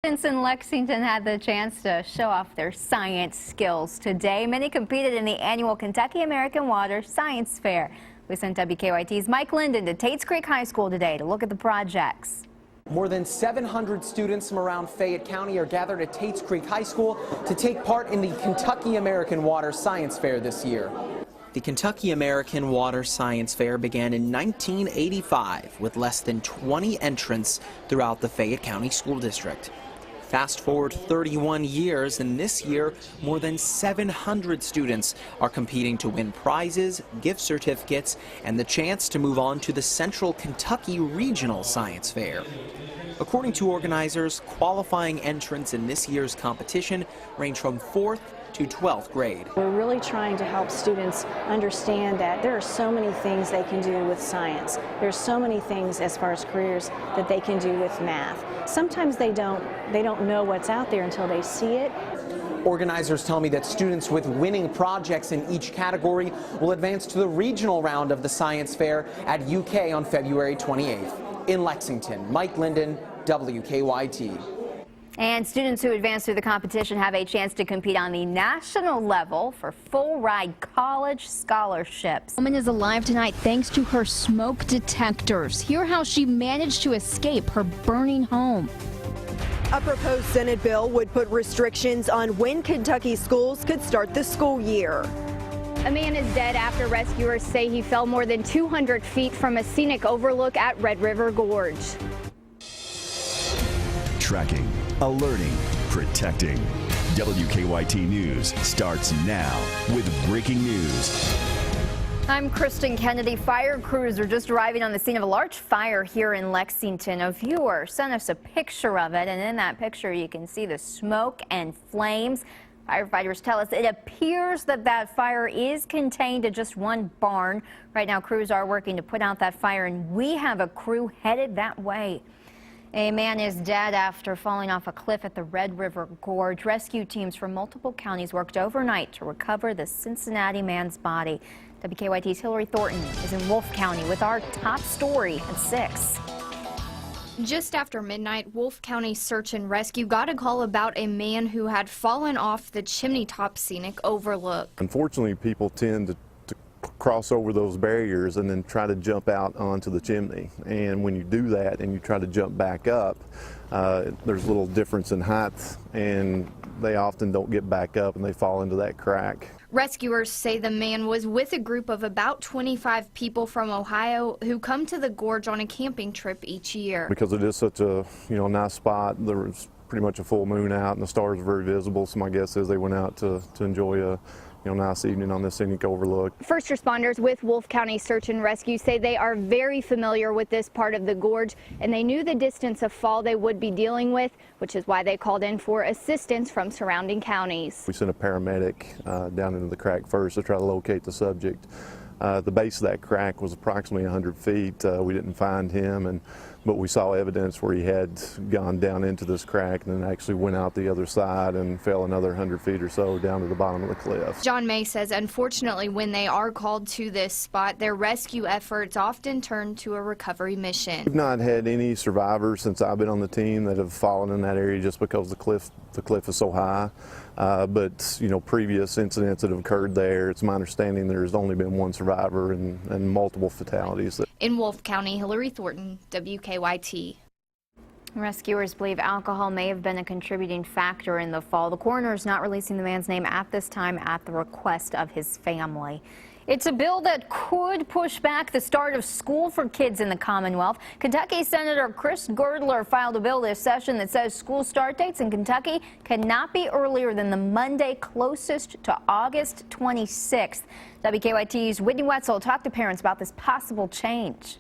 Students in Lexington had the chance to show off their science skills today. Many competed in the annual Kentucky American Water Science Fair. We sent WKYT's Mike Linden to Tates Creek High School today to look at the projects. More than 700 students from around Fayette County are gathered at Tates Creek High School to take part in the Kentucky American Water Science Fair this year. The Kentucky American Water Science Fair began in 1985 with less than 20 entrants throughout the Fayette County School District. Fast forward 31 years, and this year, more than 700 students are competing to win prizes, gift certificates, and the chance to move on to the Central Kentucky Regional Science Fair. According to organizers, qualifying entrants in this year's competition range from 4th to 12th grade. We're really trying to help students understand that there are so many things they can do with science. There's so many things as far as careers that they can do with math. Sometimes they don't know what's out there until they see it. Organizers tell me that students with winning projects in each category will advance to the regional round of the science fair at UK on February 28th. In Lexington, Mike Linden, WKYT. And students who advance through the competition have a chance to compete on the national level for full-ride college scholarships. A woman is alive tonight thanks to her smoke detectors. Hear how she managed to escape her burning home. A proposed Senate bill would put restrictions on when Kentucky schools could start the school year. A man is dead after rescuers say he fell more than 200 feet from a scenic overlook at Red River Gorge. Tracking, alerting, protecting. WKYT News starts now with breaking news. I'm Kristen Kennedy. Fire crews are just arriving on the scene of a large fire here in Lexington. A viewer sent us a picture of it, and in that picture you can see the smoke and flames. Firefighters tell us it appears that fire is contained to just one barn. Right now crews are working to put out that fire, and we have a crew headed that way. A man is dead after falling off a cliff at the Red River Gorge. Rescue teams from multiple counties worked overnight to recover the Cincinnati man's body. WKYT's Hillary Thornton is in Wolfe County with our top story at 6. Just after midnight, Wolfe County Search and Rescue got a call about a man who had fallen off the chimney top scenic overlook. Unfortunately, people tend to cross over those barriers and then try to jump out onto the chimney. And when you do that and you try to jump back up, there's a little difference in height, and they often don't get back up and they fall into that crack. Rescuers say the man was with a group of about 25 people from Ohio who come to the gorge on a camping trip each year. Because it is such a nice spot, there was pretty much a full moon out and the stars are very visible, so my guess is they went out to enjoy a nice evening on this scenic overlook. First responders with Wolfe County Search and Rescue say they are very familiar with this part of the gorge, and they knew the distance of fall they would be dealing with, which is why they called in for assistance from surrounding counties. We sent a paramedic down into the crack first to try to locate the subject. The base of that crack was approximately 100 feet. We didn't find him, but we saw evidence where he had gone down into this crack and then actually went out the other side and fell another 100 feet or so down to the bottom of the cliff. John May says unfortunately when they are called to this spot, their rescue efforts often turn to a recovery mission. We've not had any survivors since I've been on the team that have fallen in that area just because the cliff is so high. But previous incidents that have occurred there, it's my understanding there's only been one survivor and multiple fatalities. In Wolfe County, Hillary Thornton, WKYT. Rescuers believe alcohol may have been a contributing factor in the fall. The coroner is not releasing the man's name at this time at the request of his family. It's a bill that could push back the start of school for kids in the Commonwealth. Kentucky Senator Chris Girdler filed a bill this session that says school start dates in Kentucky cannot be earlier than the Monday closest to August 26th. WKYT's Whitney Wetzel talked to parents about this possible change.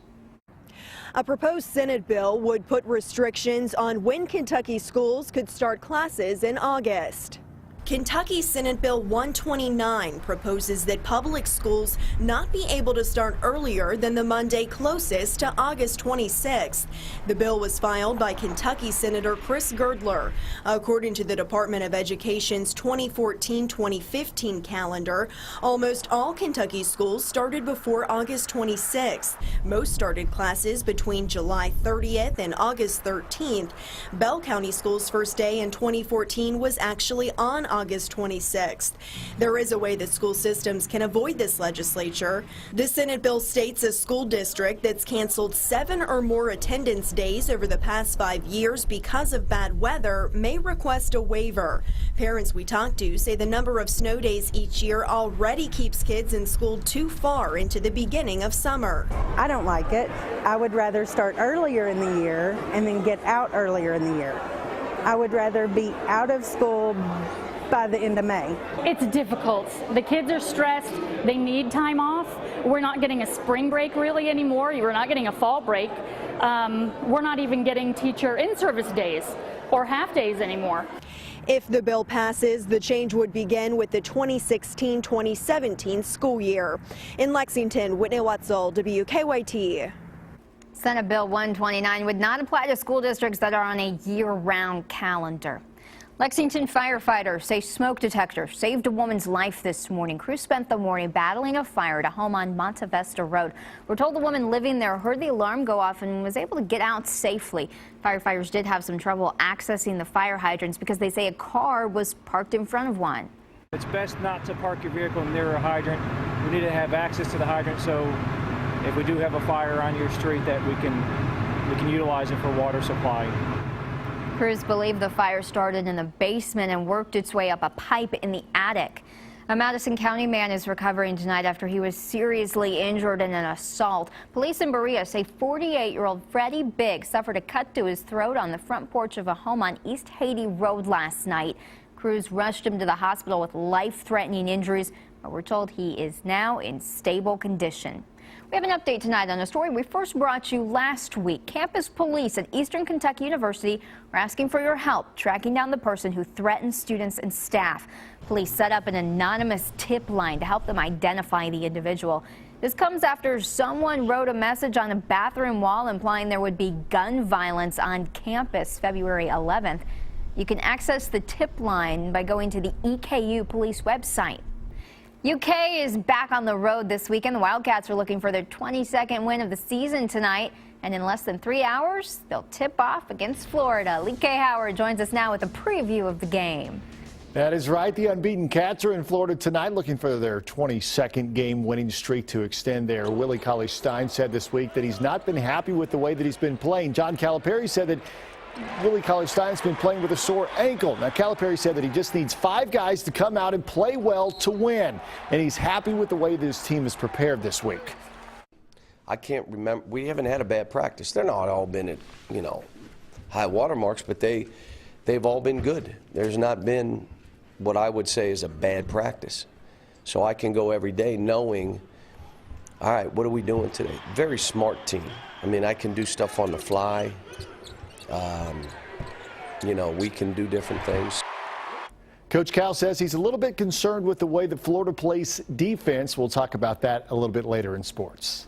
A proposed Senate bill would put restrictions on when Kentucky schools could start classes in August. Kentucky Senate Bill 129 proposes that public schools not be able to start earlier than the Monday closest to August 26th. The bill was filed by Kentucky Senator Chris Girdler. According to the Department of Education's 2014-2015 calendar, almost all Kentucky schools started before August 26th. Most started classes between July 30th and August 13th. Bell County Schools' first day in 2014 was actually on August 26th. There is a way that school systems can avoid this legislature. The Senate bill states a school district that's canceled 7 or more attendance days over the past 5 years because of bad weather may request a waiver. Parents we talked to say the number of snow days each year already keeps kids in school too far into the beginning of summer. I don't like it. I would rather start earlier in the year and then get out earlier in the year. I would rather be out of school by the end of May. It's difficult. The kids are stressed. They need time off. We're not getting a spring break really anymore. We're not getting a fall break. We're not even getting teacher in-service days or half days anymore. If the bill passes, the change would begin with the 2016-2017 school year. In Lexington, Whitney Wetzel, WKYT. Senate Bill 129 would not apply to school districts that are on a year-round calendar. Lexington firefighters say smoke detectors saved a woman's life this morning. Crews spent the morning battling a fire at a home on Monte Vista Road. We're told the woman living there heard the alarm go off and was able to get out safely. Firefighters did have some trouble accessing the fire hydrants because they say a car was parked in front of one. It's best not to park your vehicle near a hydrant. We need to have access to the hydrant, so if we do have a fire on your street, that we can utilize it for water supply. Crews believe the fire started in the basement and worked its way up a pipe in the attic. A Madison County man is recovering tonight after he was seriously injured in an assault. Police in Berea say 48-year-old Freddie Biggs suffered a cut to his throat on the front porch of a home on East Haiti Road last night. Crews rushed him to the hospital with life-threatening injuries, but we're told he is now in stable condition. We have an update tonight on a story we first brought you last week. Campus police at Eastern Kentucky University are asking for your help tracking down the person who threatened students and staff. Police set up an anonymous tip line to help them identify the individual. This comes after someone wrote a message on a bathroom wall implying there would be gun violence on campus February 11th. You can access the tip line by going to the EKU police website. UK is back on the road this weekend. The Wildcats are looking for their 22nd win of the season tonight, and in less than 3 hours, they'll tip off against Florida. Lee K. Howard joins us now with a preview of the game. That is right. The unbeaten Cats are in Florida tonight looking for their 22nd game winning streak to extend there. Willie Cauley-Stein said this week that he's not been happy with the way that he's been playing. John Calipari said that Willie Cauley-Stein's been playing with a sore ankle. Now, Calipari said that he just needs 5 guys to come out and play well to win, and he's happy with the way that his team is prepared this week. I can't remember. We haven't had a bad practice. They're not all been at, high water marks, but they've all been good. There's not been what I would say is a bad practice. So I can go every day knowing, all right, what are we doing today? Very smart team. I mean, I can do stuff on the fly. We can do different things. Coach Cal says he's a little bit concerned with the way that Florida plays defense. We'll talk about that a little bit later in sports.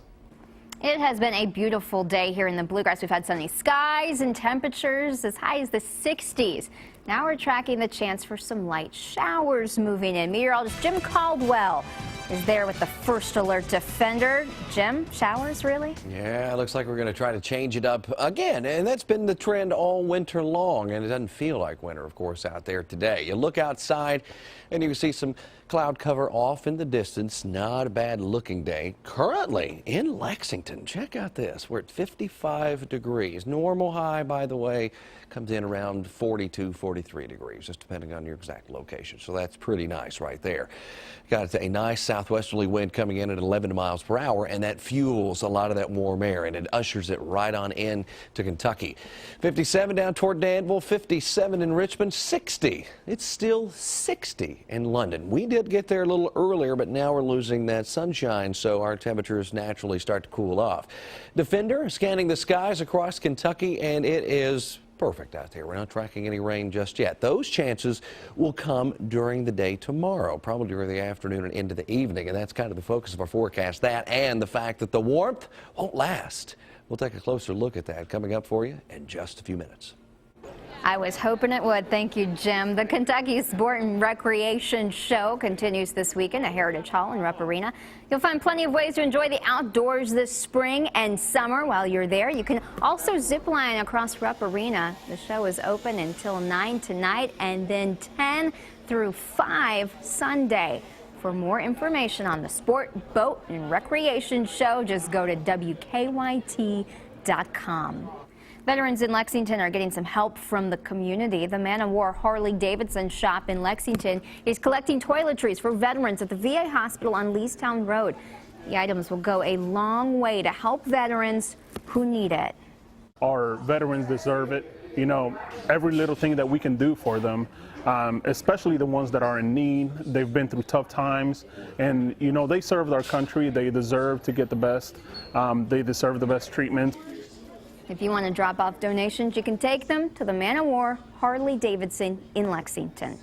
It has been a beautiful day here in the Bluegrass. We've had sunny skies and temperatures as high as the 60s. Now we're tracking the chance for some light showers moving in. Meteorologist Jim Caldwell is there with the first alert defender. Jim, showers really? Yeah, it looks like we're going to try to change it up again, and that's been the trend all winter long, and it doesn't feel like winter, of course, out there today. You look outside and you can see some cloud cover off in the distance. Not a bad looking day. Currently in Lexington, check out this. We're at 55 degrees. Normal high, by the way, comes in around 42, 43 degrees, just depending on your exact location. So that's pretty nice right there. Got a nice southwesterly wind coming in at 11 miles per hour, and that fuels a lot of that warm air, and it ushers it right on in to Kentucky. 57 down toward Danville, 57 in Richmond, 60. It's still 60 in London. We did get there a little earlier, but now we're losing that sunshine, so our temperatures naturally start to cool off. Defender scanning the skies across Kentucky, and it is perfect out there. We're not tracking any rain just yet. Those chances will come during the day tomorrow, probably during the afternoon and into the evening, and that's kind of the focus of our forecast. That and the fact that the warmth won't last. We'll take a closer look at that coming up for you in just a few minutes. I was hoping it would. Thank you, Jim. The Kentucky Sport and Recreation Show continues this weekend at Heritage Hall and Rupp Arena. You'll find plenty of ways to enjoy the outdoors this spring and summer while you're there. You can also zip line across Rupp Arena. The show is open until 9 tonight and then 10 through 5 Sunday. For more information on the Sport, Boat, and Recreation Show, just go to WKYT.com. Veterans in Lexington are getting some help from the community. The Man of War Harley-Davidson shop in Lexington is collecting toiletries for veterans at the VA hospital on Leestown Road. The items will go a long way to help veterans who need it. Our veterans deserve it. You know, every little thing that we can do for them, especially the ones that are in need. They've been through tough times, and you know, they served our country. They deserve to get the best. They deserve the best treatment. If you want to drop off donations, you can take them to the Man of War Harley-Davidson in Lexington.